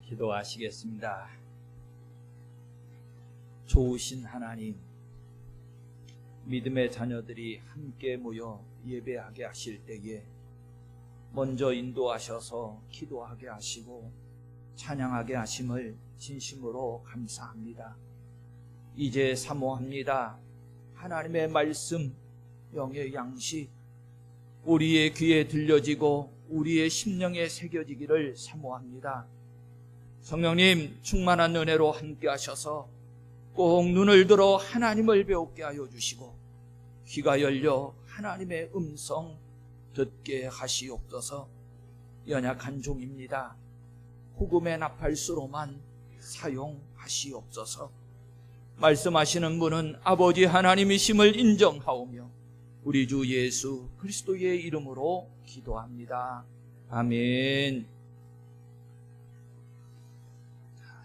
기도하시겠습니다. 좋으신 하나님, 믿음의 자녀들이 함께 모여 예배하게 하실 때에 먼저 인도하셔서 기도하게 하시고 찬양하게 하심을 진심으로 감사합니다. 이제 사모합니다. 하나님의 말씀, 영의 양식 우리의 귀에 들려지고 우리의 심령에 새겨지기를 사모합니다. 성령님, 충만한 은혜로 함께 하셔서 꼭 눈을 들어 하나님을 배우게 하여 주시고 귀가 열려 하나님의 음성 듣게 하시옵소서. 연약한 종입니다. 복음의 나팔수로만 사용하시옵소서. 말씀하시는 분은 아버지 하나님이심을 인정하오며 우리 주 예수 그리스도의 이름으로 기도합니다. 아멘.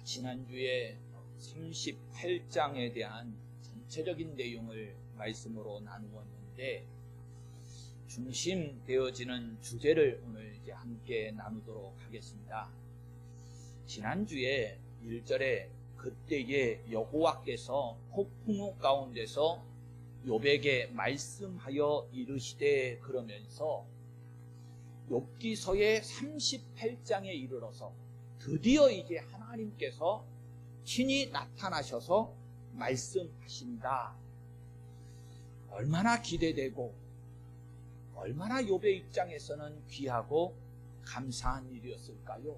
지난주에 38장에 대한 전체적인 내용을 말씀으로 나누었는데 중심되어지는 주제를 오늘 이제 함께 나누도록 하겠습니다. 지난주에 1절에 그때에 여호와께서 폭풍우 가운데서 욥에게 말씀하여 이르시되 그러면서 욥기서의 38장에 이르러서 드디어 이제 하나님께서 친히 나타나셔서 말씀하신다. 얼마나 기대되고 얼마나 욥의 입장에서는 귀하고 감사한 일이었을까요?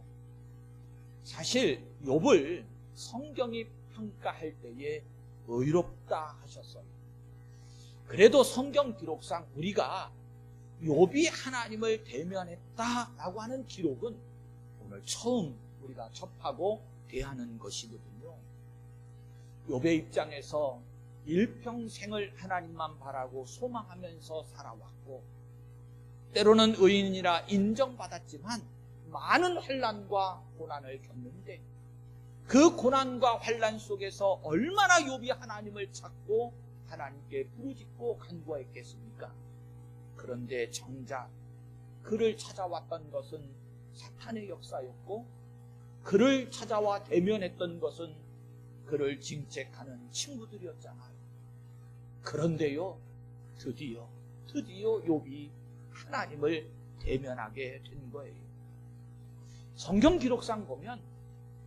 사실 욥을 성경이 평가할 때에 의롭다 하셨어요. 그래도 성경 기록상 우리가 욥이 하나님을 대면했다라고 하는 기록은 오늘 처음 우리가 접하고 대하는 것이거든요. 욥의 입장에서 일평생을 하나님만 바라고 소망하면서 살아왔고 때로는 의인이라 인정받았지만 많은 환난과 고난을 겪는데 그 고난과 환난 속에서 얼마나 욥이 하나님을 찾고 하나님께 부르짖고 간구했겠습니까? 그런데 정작 그를 찾아왔던 것은 사탄의 역사였고 그를 찾아와 대면했던 것은 그를 징책하는 친구들이었잖아요. 그런데요, 드디어 욥이 하나님을 대면하게 된 거예요. 성경 기록상 보면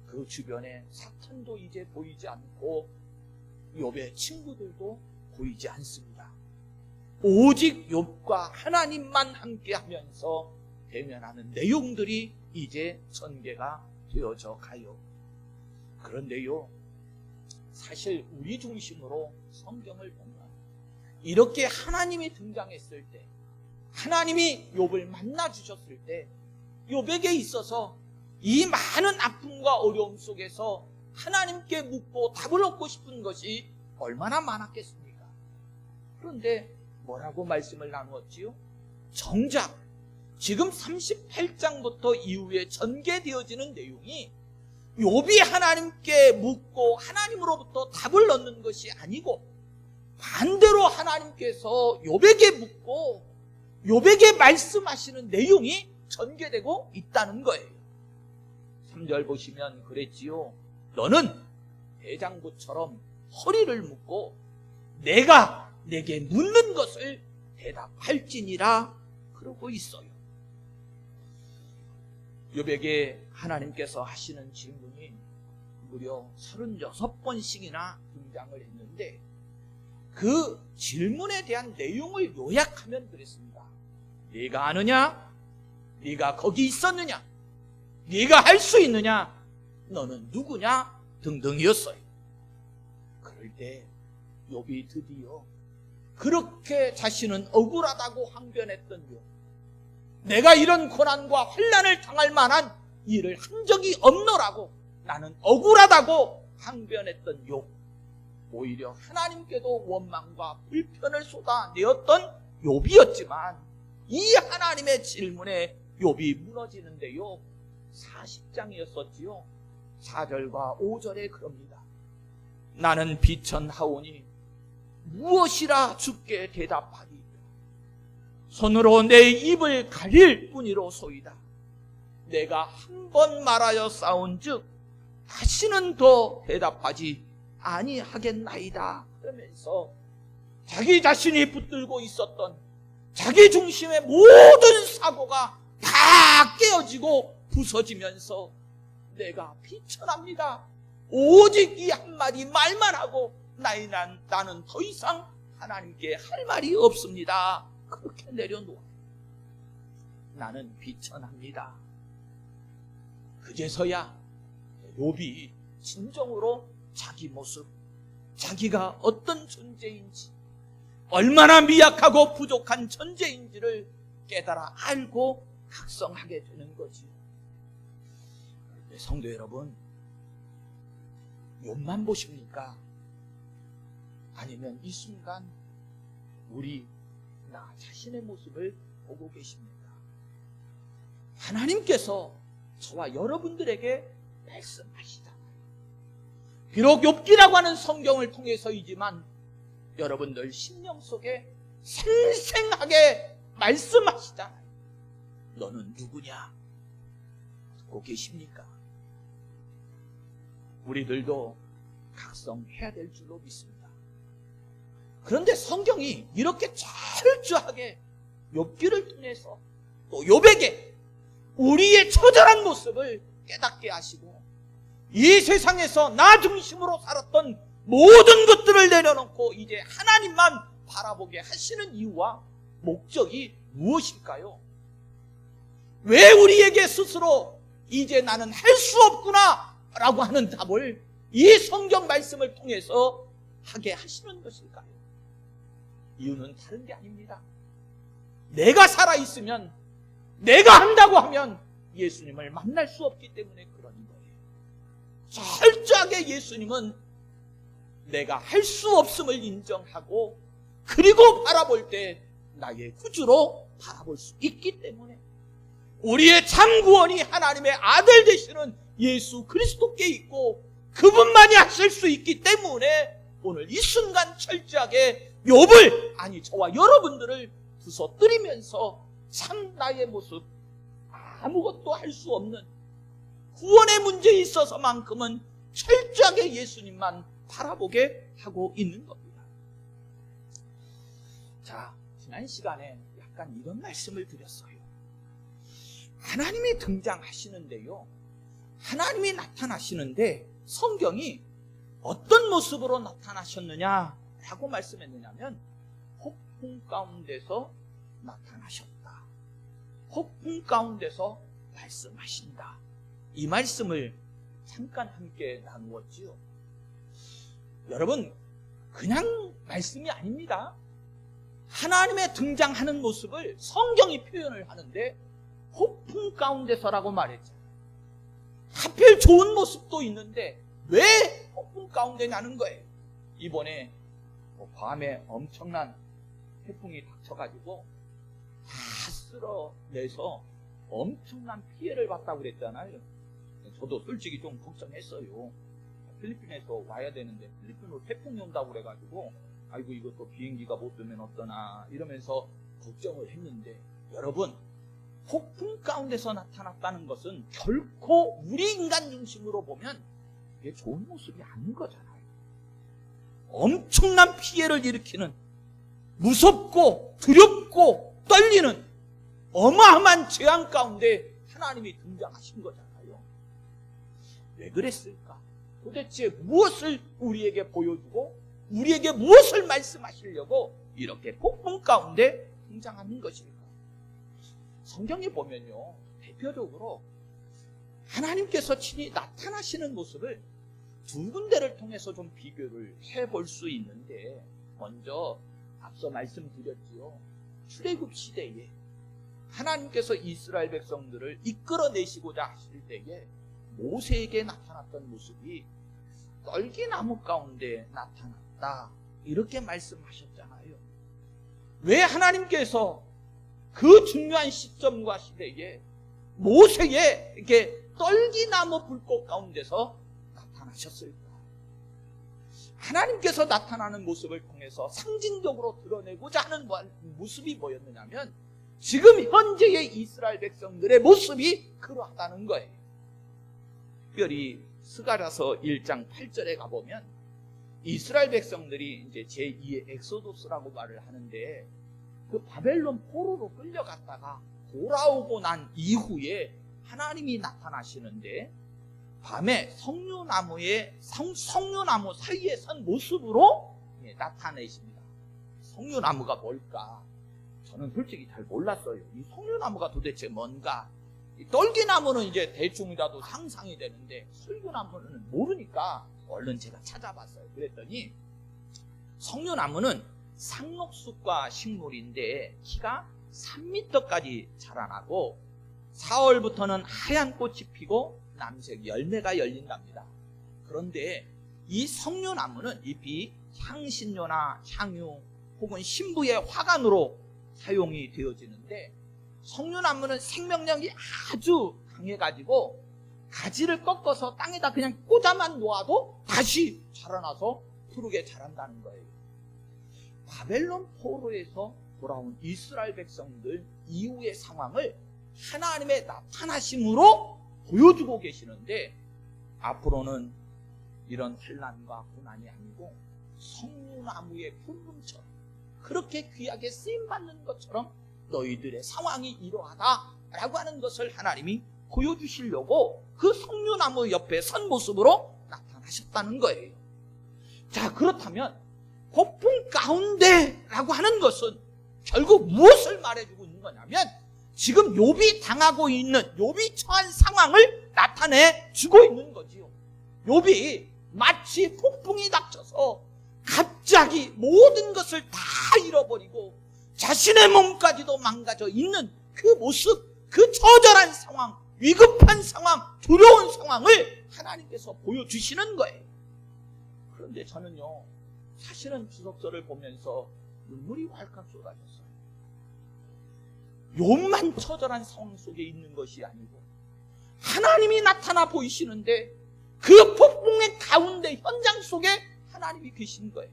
그 주변에 사탄도 이제 보이지 않고 욥의 친구들도 보이지 않습니다. 오직 욥과 하나님만 함께하면서 대면하는 내용들이 이제 전개가 되어져 가요. 그런데요, 사실 우리 중심으로 성경을 보면 이렇게 하나님이 등장했을 때, 하나님이 욥을 만나 주셨을 때 욥에게 있어서 이 많은 아픔과 어려움 속에서 하나님께 묻고 답을 얻고 싶은 것이 얼마나 많았겠습니까? 그런데 뭐라고 말씀을 나누었지요? 정작 지금 38장부터 이후에 전개되어지는 내용이 욥이 하나님께 묻고 하나님으로부터 답을 얻는 것이 아니고 반대로 하나님께서 욥에게 묻고 욥에게 말씀하시는 내용이 전개되고 있다는 거예요. 3절 보시면 그랬지요. 너는 대장부처럼 허리를 묶고 내가 내게 묻는 것을 대답할지니라 그러고 있어요. 욥에게 하나님께서 하시는 질문이 무려 36번씩이나 등장을 했는데 그 질문에 대한 내용을 요약하면 그랬습니다. 네가 아느냐? 네가 거기 있었느냐? 네가 할 수 있느냐? 너는 누구냐? 등등이었어요. 그럴 때 욥이 드디어 그렇게 자신은 억울하다고 항변했던 욥, 내가 이런 고난과 환난을 당할 만한 일을 한 적이 없노라고 나는 억울하다고 항변했던 욥, 오히려 하나님께도 원망과 불편을 쏟아내었던 욥이었지만 이 하나님의 질문에 욥이 무너지는데요, 40장이었었지요. 4절과 5절에 그럽니다. 나는 비천하오니 무엇이라 주께 대답하리이까? 손으로 내 입을 가릴 뿐이로소이다. 내가 한 번 말하여 싸운즉 다시는 더 대답하지 아니하겠나이다. 그러면서 자기 자신이 붙들고 있었던 자기 중심의 모든 사고가 다 깨어지고 부서지면서 내가 비천합니다. 오직 이 한마디 말만 하고 나는 더 이상 하나님께 할 말이 없습니다. 그렇게 내려놓아. 나는 비천합니다. 그제서야 욥이 진정으로 자기 모습, 자기가 어떤 존재인지, 얼마나 미약하고 부족한 존재인지를 깨달아 알고 각성하게 되는 거지요. 성도 여러분, 욥만 보십니까? 아니면 이 순간 나 자신의 모습을 보고 계십니까? 하나님께서 저와 여러분들에게 말씀하시잖아요. 비록 욥기라고 하는 성경을 통해서이지만 여러분들 심령 속에 생생하게 말씀하시잖아요. 너는 누구냐? 듣고 계십니까? 우리들도 각성해야 될 줄로 믿습니다. 그런데 성경이 이렇게 철저하게 욥기를 통해서 또 욥에게 우리의 처절한 모습을 깨닫게 하시고 이 세상에서 나 중심으로 살았던 모든 것들을 내려놓고 이제 하나님만 바라보게 하시는 이유와 목적이 무엇일까요? 왜 우리에게 스스로 이제 나는 할 수 없구나 라고 하는 답을 이 성경 말씀을 통해서 하게 하시는 것일까요? 이유는 다른 게 아닙니다. 내가 살아있으면, 내가 한다고 하면 예수님을 만날 수 없기 때문에 그런 거예요. 철저하게 예수님은 내가 할 수 없음을 인정하고 그리고 바라볼 때 나의 구주로 바라볼 수 있기 때문에 우리의 참 구원이 하나님의 아들 되시는 예수 그리스도께 있고 그분만이 하실 수 있기 때문에 오늘 이 순간 철저하게 욥을, 아니 저와 여러분들을 부서뜨리면서 참 나의 모습, 아무것도 할 수 없는 구원의 문제에 있어서만큼은 철저하게 예수님만 바라보게 하고 있는 겁니다. 자, 지난 시간에 약간 이런 말씀을 드렸어요. 하나님이 등장하시는데요, 하나님이 나타나시는데 성경이 어떤 모습으로 나타나셨느냐라고 말씀했느냐면 폭풍 가운데서 나타나셨다, 폭풍 가운데서 말씀하신다, 이 말씀을 잠깐 함께 나누었지요. 여러분, 그냥 말씀이 아닙니다. 하나님의 등장하는 모습을 성경이 표현을 하는데 폭풍 가운데서라고 말했잖아요. 하필 좋은 모습도 있는데 왜 폭풍 가운데냐는 거예요. 이번에 밤에 엄청난 태풍이 닥쳐가지고 다 쓸어내서 엄청난 피해를 봤다고 그랬잖아요. 저도 솔직히 좀 걱정했어요. 필리핀에서 와야 되는데 필리핀으로 태풍이 온다고 그래가지고 아이고 이것도 비행기가 못 뜨면 어떠나 이러면서 걱정을 했는데, 여러분, 폭풍 가운데서 나타났다는 것은 결코 우리 인간 중심으로 보면 이게 좋은 모습이 아닌 거잖아요. 엄청난 피해를 일으키는, 무섭고 두렵고 떨리는 어마어마한 재앙 가운데 하나님이 등장하신 거잖아요. 왜 그랬을까? 도대체 무엇을 우리에게 보여주고 우리에게 무엇을 말씀하시려고 이렇게 폭풍 가운데 등장하는 것일까? 성경에 보면요, 대표적으로 하나님께서 친히 나타나시는 모습을 두 군데를 통해서 좀 비교를 해볼 수 있는데, 먼저 앞서 말씀드렸지요. 출애굽 시대에 하나님께서 이스라엘 백성들을 이끌어내시고자 하실 때에 모세에게 나타났던 모습이 떨기나무 가운데 나타났다, 이렇게 말씀하셨잖아요. 왜 하나님께서 그 중요한 시점과 시대에 모세의 이렇게 떨기나무 불꽃 가운데서 나타나셨을까? 하나님께서 나타나는 모습을 통해서 상징적으로 드러내고자 하는 모습이 뭐였느냐면 지금 현재의 이스라엘 백성들의 모습이 그러하다는 거예요. 특별히 스가랴서 1장 8절에 가보면 이스라엘 백성들이 이제 제2의 엑소도스라고 말을 하는데, 그 바벨론 포로로 끌려갔다가 돌아오고 난 이후에 하나님이 나타나시는데, 밤에 석류나무 사이에 선 모습으로 나타내십니다. 석류나무가 뭘까? 저는 솔직히 잘 몰랐어요. 이 석류나무가 도대체 뭔가. 이 떨기나무는 이제 대충이라도 상상이 되는데 석류나무는 모르니까 얼른 제가 찾아봤어요. 그랬더니 석류나무는 상록수과 식물인데 키가 3m까지 자라나고 4월부터는 하얀 꽃이 피고 남색 열매가 열린답니다. 그런데 이 석류나무는 잎이 향신료나 향유 혹은 신부의 화관으로 사용이 되어지는데, 석류나무는 생명력이 아주 강해가지고 가지를 꺾어서 땅에다 그냥 꽂아만 놓아도 다시 자라나서 푸르게 자란다는 거예요. 바벨론 포로에서 돌아온 이스라엘 백성들 이후의 상황을 하나님의 나타나심으로 보여주고 계시는데, 앞으로는 이런 환난과 고난이 아니고 석류나무의 푸름처럼 그렇게 귀하게 쓰임받는 것처럼 너희들의 상황이 이러하다라고 하는 것을 하나님이 보여주시려고 그 석류나무 옆에 선 모습으로 나타나셨다는 거예요. 자, 그렇다면 폭풍 가운데라고 하는 것은 결국 무엇을 말해주고 있는 거냐면, 지금 욥이 당하고 있는, 욥이 처한 상황을 나타내 주고 있는 거지요. 욥이 마치 폭풍이 닥쳐서 갑자기 모든 것을 다 잃어버리고 자신의 몸까지도 망가져 있는 그 모습, 그 처절한 상황, 위급한 상황, 두려운 상황을 하나님께서 보여주시는 거예요. 그런데 저는요, 사실은 주석서를 보면서 눈물이 왈칵 쏟아졌어요. 욥만 처절한 상황 속에 있는 것이 아니고 하나님이 나타나 보이시는데, 그 폭풍의 가운데 현장 속에 하나님이 계신 거예요.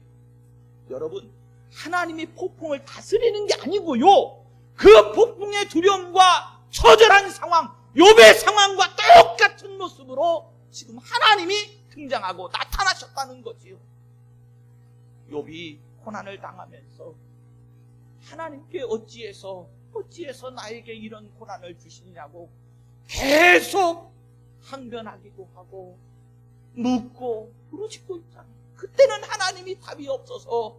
여러분, 하나님이 폭풍을 다스리는 게 아니고요, 그 폭풍의 두려움과 처절한 상황, 욥의 상황과 똑같은 모습으로 지금 하나님이 등장하고 나타나셨다는 거지요. 욥이 고난을 당하면서 하나님께 어찌해서 나에게 이런 고난을 주시냐고 계속 항변하기도 하고 묻고 부르짖고 있잖아요. 그때는 하나님이 답이 없어서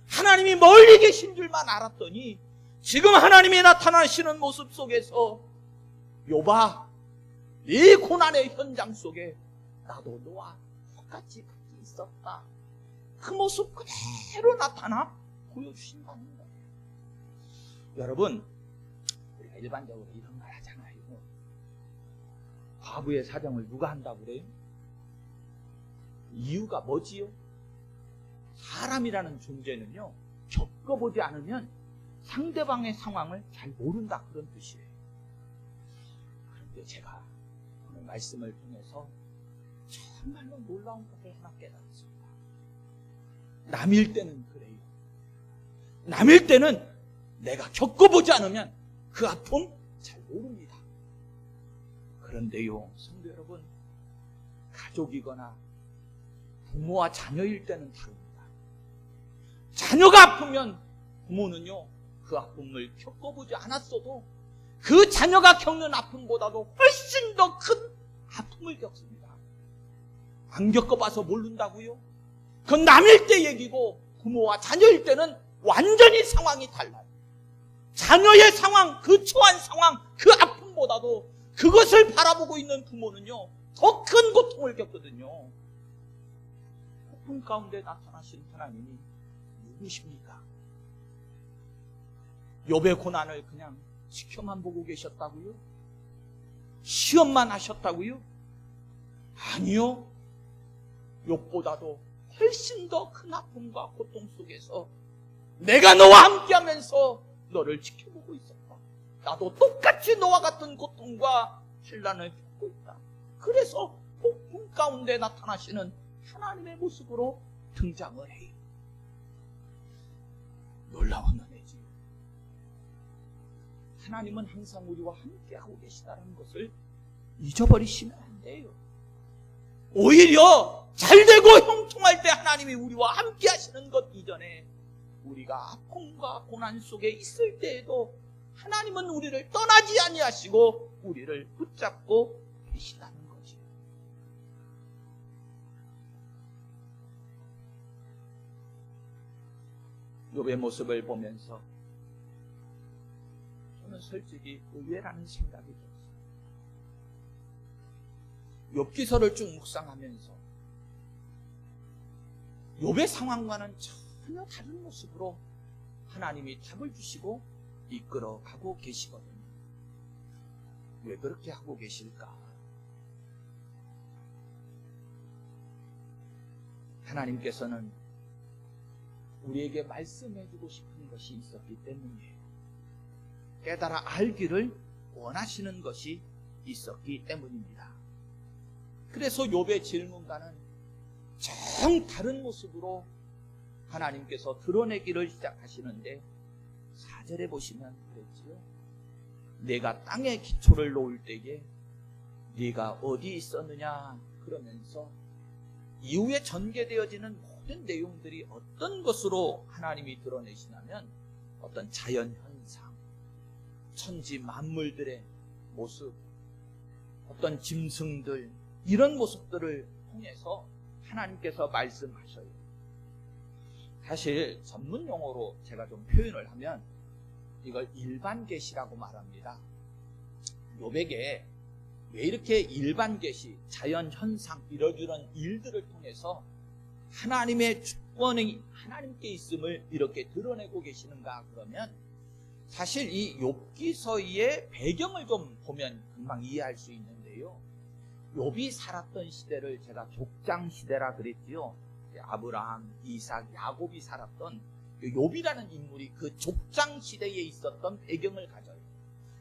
하나님이 멀리 계신 줄만 알았더니, 지금 하나님이 나타나시는 모습 속에서 욥아, 네 고난의 현장 속에 나도 너와 똑같이 같이 있었다, 그 모습 그대로 나타나 보여주신다는 거예요. 여러분, 우리가 일반적으로 이런 말 하잖아요. 과부의 사정을 누가 한다고 그래요? 이유가 뭐지요? 사람이라는 존재는요, 겪어보지 않으면 상대방의 상황을 잘 모른다, 그런 뜻이에요. 그런데 제가 오늘 말씀을 통해서 정말로 놀라운 것을 하나 깨달았습니다. 남일 때는 그래요. 남일 때는 내가 겪어보지 않으면 그 아픔 잘 모릅니다. 그런데요, 성도 여러분, 가족이거나 부모와 자녀일 때는 다릅니다. 자녀가 아프면 부모는요, 그 아픔을 겪어보지 않았어도 그 자녀가 겪는 아픔보다도 훨씬 더 큰 아픔을 겪습니다. 안 겪어봐서 모른다고요? 그건 남일 때 얘기고, 부모와 자녀일 때는 완전히 상황이 달라요. 자녀의 상황, 그 처한 상황, 그 아픔보다도 그것을 바라보고 있는 부모는요, 더 큰 고통을 겪거든요. 폭풍 가운데 나타나신 하나님이 누구십니까? 욥의 고난을 그냥 지켜만 보고 계셨다고요? 시험만 하셨다고요? 아니요. 욥보다도 훨씬 더 큰 아픔과 고통 속에서 내가 너와 함께하면서 너를 지켜보고 있었다. 나도 똑같이 너와 같은 고통과 환난을 겪고 있다. 그래서 폭풍 가운데 나타나시는 하나님의 모습으로 등장을 해요. 놀라운 은혜지요. 하나님은 항상 우리와 함께하고 계시다는 것을 잊어버리시면 안 돼요. 오히려 잘되고 형통할 때 하나님이 우리와 함께 하시는 것 이전에 우리가 아픔과 고난 속에 있을 때에도 하나님은 우리를 떠나지 아니하시고 우리를 붙잡고 계시다는 거지. 욥의 모습을 보면서 저는 솔직히 의외라는 생각이 들었어요. 욥기서를 쭉 묵상하면서 욥의 상황과는 전혀 다른 모습으로 하나님이 답을 주시고 이끌어가고 계시거든요. 왜 그렇게 하고 계실까? 하나님께서는 우리에게 말씀해주고 싶은 것이 있었기 때문이에요. 깨달아 알기를 원하시는 것이 있었기 때문입니다. 그래서 욥의 질문과는 정 다른 모습으로 하나님께서 드러내기를 시작하시는데 4절에 보시면 그랬지요. 내가 땅에 기초를 놓을 때에 네가 어디 있었느냐 그러면서 이후에 전개되어지는 모든 내용들이 어떤 것으로 하나님이 드러내시냐면 어떤 자연현상, 천지 만물들의 모습, 어떤 짐승들 이런 모습들을 통해서 하나님께서 말씀하셔요. 사실 전문 용어로 제가 좀 표현을 하면 이걸 일반 계시라고 말합니다. 욥에게 왜 이렇게 일반 계시, 자연 현상 이런 일들을 통해서 하나님의 주권이 하나님께 있음을 이렇게 드러내고 계시는가 그러면 사실 이 욥기서의 배경을 좀 보면 금방 이해할 수 있는데요. 욥이 살았던 시대를 제가 족장 시대라 그랬지요. 아브라함, 이삭, 야곱이 살았던 욥이라는 인물이 그 족장 시대에 있었던 배경을 가져요.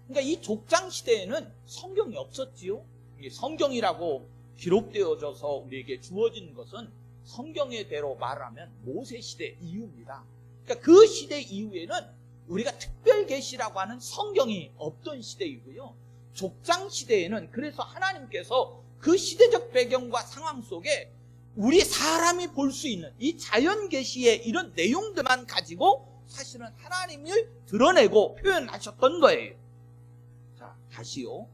그러니까 이 족장 시대에는 성경이 없었지요. 성경이라고 기록되어져서 우리에게 주어진 것은 성경의 대로 말하면 모세 시대 이후입니다. 그러니까 그 시대 이후에는 우리가 특별 계시라고 하는 성경이 없던 시대이고요. 족장 시대에는 그래서 하나님께서 그 시대적 배경과 상황 속에 우리 사람이 볼 수 있는 이 자연 계시의 이런 내용들만 가지고 사실은 하나님을 드러내고 표현하셨던 거예요. 자, 다시요.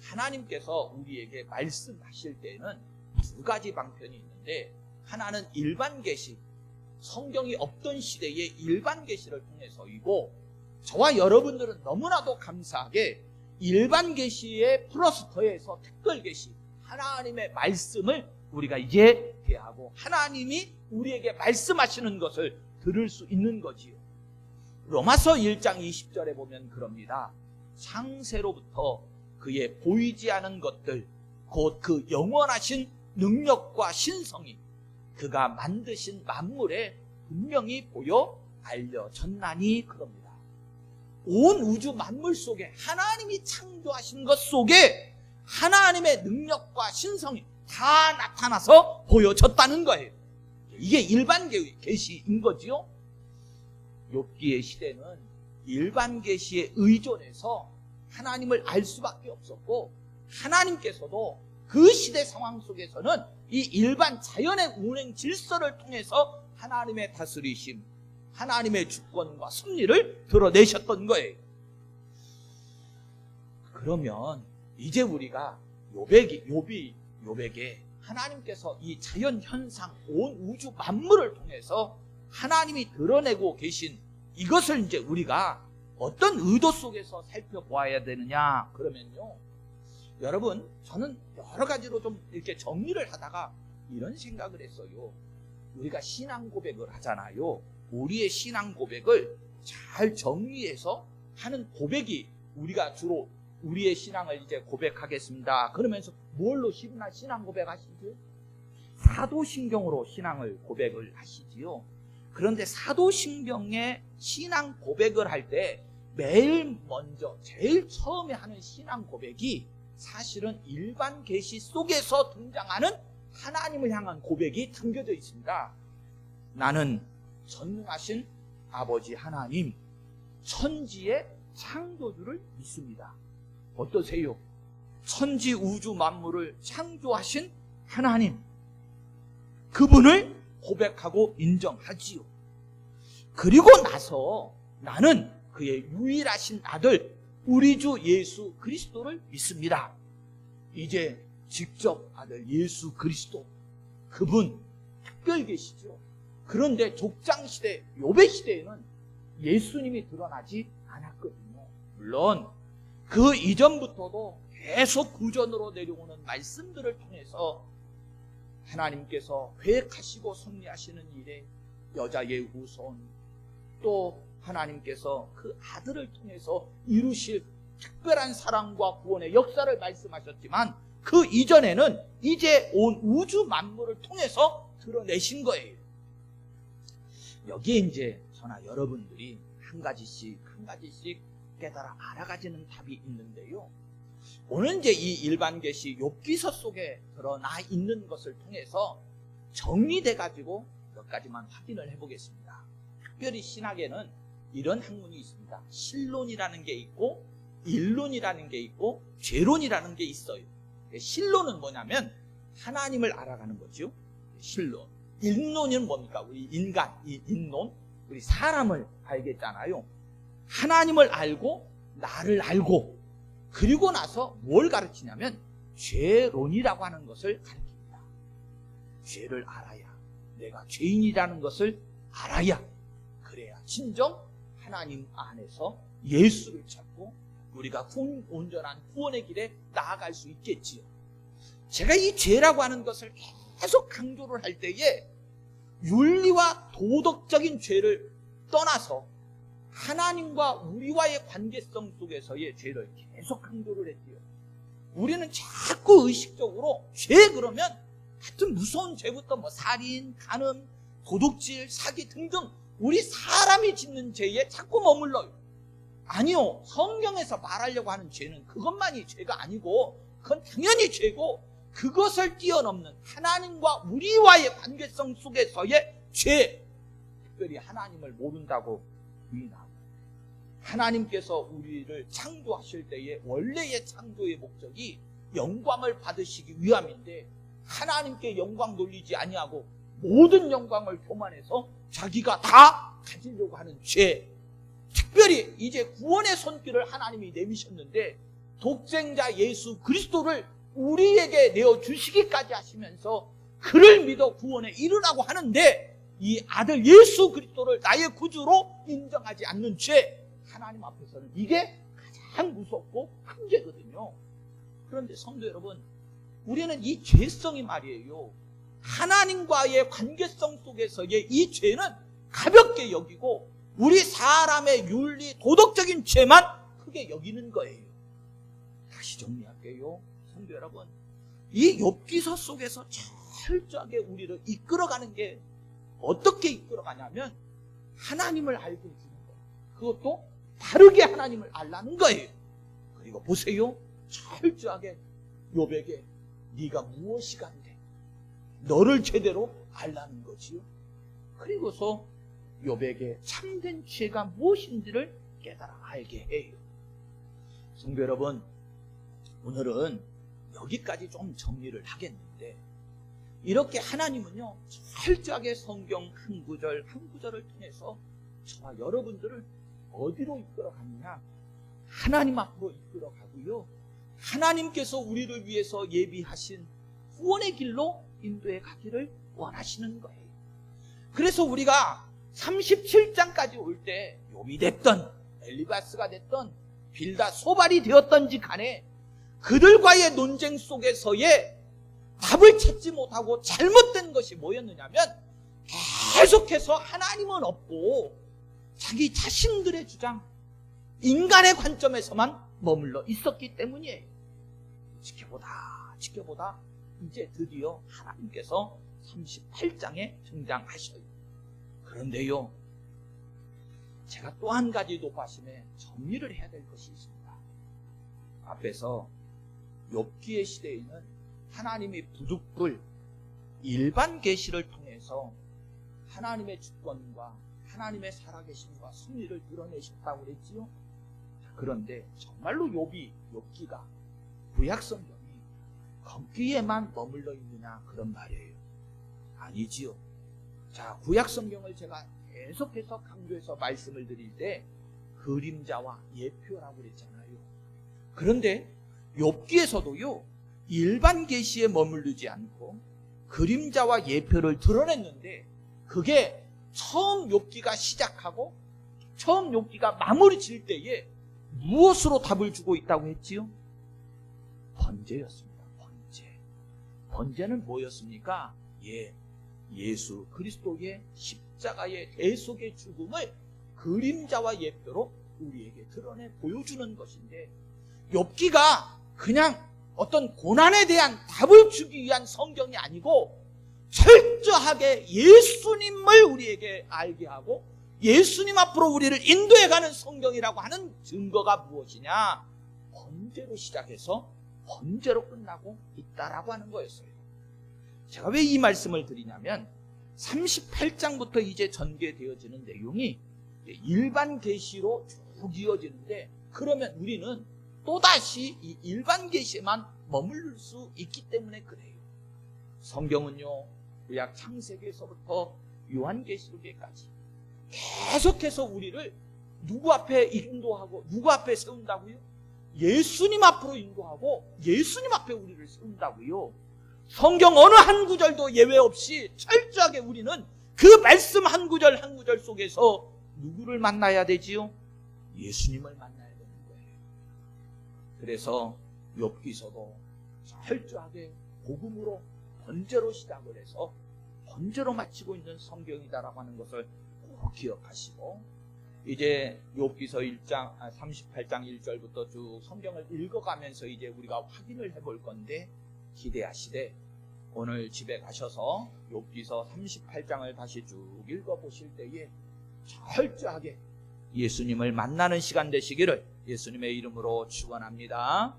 하나님께서 우리에게 말씀하실 때는 두 가지 방편이 있는데 하나는 일반 계시, 성경이 없던 시대의 일반 계시를 통해서이고 저와 여러분들은 너무나도 감사하게 일반 계시에 플러스 더해서 특별 계시, 하나님의 말씀을 우리가 이해하고 하나님이 우리에게 말씀하시는 것을 들을 수 있는 거지요. 로마서 1장 20절에 보면 그럽니다. 창세로부터 그의 보이지 않은 것들 곧 그 영원하신 능력과 신성이 그가 만드신 만물에 분명히 보여 알려졌나니 그럽니다. 온 우주 만물 속에 하나님이 창조하신 것 속에 하나님의 능력과 신성이 다 나타나서 보여졌다는 거예요. 이게 일반 계시인 거지요. 욥기의 시대는 일반 계시에 의존해서 하나님을 알 수밖에 없었고 하나님께서도 그 시대 상황 속에서는 이 일반 자연의 운행 질서를 통해서 하나님의 다스리심, 하나님의 주권과 섭리를 드러내셨던 거예요. 그러면 이제 우리가 욥에게 하나님께서 이 자연 현상, 온 우주 만물을 통해서 하나님이 드러내고 계신 이것을 이제 우리가 어떤 의도 속에서 살펴보아야 되느냐 그러면요. 여러분, 저는 여러 가지로 좀 이렇게 정리를 하다가 이런 생각을 했어요. 우리가 신앙 고백을 하잖아요. 우리의 신앙 고백을 잘 정리해서 하는 고백이 우리가 주로 우리의 신앙을 이제 고백하겠습니다. 그러면서 뭘로 신앙 고백하시죠? 사도신경으로 신앙을 고백을 하시지요. 그런데 사도신경의 신앙 고백을 할 때 매일 먼저 제일 처음에 하는 신앙 고백이 사실은 일반 계시 속에서 등장하는 하나님을 향한 고백이 담겨져 있습니다. 나는 전능하신 아버지 하나님, 천지의 창조주를 믿습니다. 어떠세요? 천지 우주 만물을 창조하신 하나님, 그분을 고백하고 인정하지요. 그리고 나서 나는 그의 유일하신 아들 우리 주 예수 그리스도를 믿습니다. 이제 직접 아들 예수 그리스도, 그분 특별 계시죠. 그런데 족장시대, 욥의 시대에는 예수님이 드러나지 않았거든요. 물론 그 이전부터도 계속 구전으로 내려오는 말씀들을 통해서 하나님께서 계획하시고 섭리하시는 일에 여자의 후손, 또 하나님께서 그 아들을 통해서 이루실 특별한 사랑과 구원의 역사를 말씀하셨지만, 그 이전에는 이제 온 우주 만물을 통해서 드러내신 거예요. 여기에 이제 저나 여러분들이 한 가지씩 깨달아 알아가지는 답이 있는데요. 오늘 이제 이 일반 계시 욥기서 속에 드러나 있는 것을 통해서 정리돼 가지고 몇 가지만 확인을 해보겠습니다. 특별히 신학에는 이런 학문이 있습니다. 신론이라는 게 있고 일론이라는 게 있고 죄론이라는 게 있어요. 신론은 뭐냐면 하나님을 알아가는 거죠. 신론. 일론은 뭡니까? 우리 인간, 이 인론, 우리 사람을 알겠잖아요. 하나님을 알고 나를 알고, 그리고 나서 뭘 가르치냐면 죄론이라고 하는 것을 가르칩니다. 죄를 알아야, 내가 죄인이라는 것을 알아야, 그래야 진정 하나님 안에서 예수를 찾고 우리가 온전한 구원의 길에 나아갈 수 있겠지요. 제가 이 죄라고 하는 것을 계속 강조를 할 때에 윤리와 도덕적인 죄를 떠나서 하나님과 우리와의 관계성 속에서의 죄를 계속 강조를 했지요. 우리는 자꾸 의식적으로 죄 그러면 하여튼 무서운 죄부터 뭐 살인, 간음, 도둑질, 사기 등등 우리 사람이 짓는 죄에 자꾸 머물러요. 아니요, 성경에서 말하려고 하는 죄는 그것만이 죄가 아니고, 그건 당연히 죄고, 그것을 뛰어넘는 하나님과 우리와의 관계성 속에서의 죄, 특별히 하나님을 모른다고 부인하고, 하나님께서 우리를 창조하실 때의 원래의 창조의 목적이 영광을 받으시기 위함인데, 하나님께 영광 돌리지 아니하고 모든 영광을 교만해서 자기가 다 가지려고 하는 죄, 특별히 이제 구원의 손길을 하나님이 내미셨는데 독생자 예수 그리스도를 우리에게 내어주시기까지 하시면서 그를 믿어 구원에 이르라고 하는데, 이 아들 예수 그리스도를 나의 구주로 인정하지 않는 죄, 하나님 앞에서는 이게 가장 무섭고 큰 죄거든요. 그런데 성도 여러분, 우리는 이 죄성이 말이에요, 하나님과의 관계성 속에서의 이 죄는 가볍게 여기고 우리 사람의 윤리, 도덕적인 죄만 크게 여기는 거예요. 다시 정리할게요. 성도 여러분, 이 욥기서 속에서 철저하게 우리를 이끌어가는 게 어떻게 이끌어가냐면 하나님을 알게 해주는 거예요. 그것도 바르게 하나님을 알라는 거예요. 그리고 보세요, 철저하게 욥에게 네가 무엇이 간데 너를 제대로 알라는 거지요. 그리고서 욥에게 참된 죄가 무엇인지를 깨달아 알게 해요. 성도 여러분, 오늘은 여기까지 좀 정리를 하겠는데, 이렇게 하나님은요 철저하게 성경 한 구절 한 구절을 통해서 저와 여러분들을 어디로 이끌어가느냐? 하나님 앞으로 이끌어가고요, 하나님께서 우리를 위해서 예비하신 구원의 길로 인도해 가기를 원하시는 거예요. 그래서 우리가 37장까지 올 때 욥이 됐던 엘리바스가 됐던 빌다 소발이 되었던지 간에 그들과의 논쟁 속에서의 답을 찾지 못하고 잘못된 것이 뭐였느냐면, 계속해서 하나님은 없고 자기 자신들의 주장, 인간의 관점에서만 머물러 있었기 때문이에요. 지켜보다 이제 드디어 하나님께서 38장에 등장하셔요. 그런데요, 제가 또 한 가지 높아심에 정리를 해야 될 것이 있습니다. 앞에서 욥기의 시대에는 하나님이 부득불 일반 계시를 통해서 하나님의 주권과 하나님의 살아계심과 승리를 드러내셨다고 그랬지요. 그런데 정말로 욥기가 구약 성경이 거기에만 머물러 있느냐 그런 말이에요. 아니지요. 자, 구약 성경을 제가 계속해서 강조해서 말씀을 드릴 때 그림자와 예표라고 그랬잖아요. 그런데 욥기에서도요, 일반 계시에 머무르지 않고 그림자와 예표를 드러냈는데, 그게 처음 욥기가 시작하고 처음 욥기가 마무리 질 때에 무엇으로 답을 주고 있다고 했지요? 번제였습니다. 번제는 뭐였습니까? 예수 그리스도의 십자가의 대속의 죽음을 그림자와 예표로 우리에게 드러내 보여주는 것인데, 욥기가 그냥 어떤 고난에 대한 답을 주기 위한 성경이 아니고 철저하게 예수님을 우리에게 알게 하고 예수님 앞으로 우리를 인도해가는 성경이라고 하는 증거가 무엇이냐? 번제로 시작해서 번제로 끝나고 있다라고 하는 거였어요. 제가 왜 이 말씀을 드리냐면 38장부터 이제 전개되어지는 내용이 일반 계시로 쭉 이어지는데, 그러면 우리는 또다시 이 일반 계시에만 머무를 수 있기 때문에 그래요. 성경은요, 구약 창세기에서부터 요한계시록에까지 계속해서 우리를 누구 앞에 인도하고 누구 앞에 세운다고요? 예수님 앞으로 인도하고 예수님 앞에 우리를 세운다고요. 성경 어느 한 구절도 예외 없이 철저하게 우리는 그 말씀 한 구절 한 구절 속에서 누구를 만나야 되지요? 예수님을 만나야 되는 거예요. 그래서 욥기서도 철저하게 복음으로 번제로 시작을 해서 번제로 마치고 있는 성경이다라고 하는 것을 꼭 기억하시고, 이제 욥기서 38장 1절부터 쭉 성경을 읽어가면서 이제 우리가 확인을 해볼 건데, 기대하시되 오늘 집에 가셔서 욥기서 38장을 다시 쭉 읽어보실 때에 철저하게 예수님을 만나는 시간 되시기를 예수님의 이름으로 축원합니다.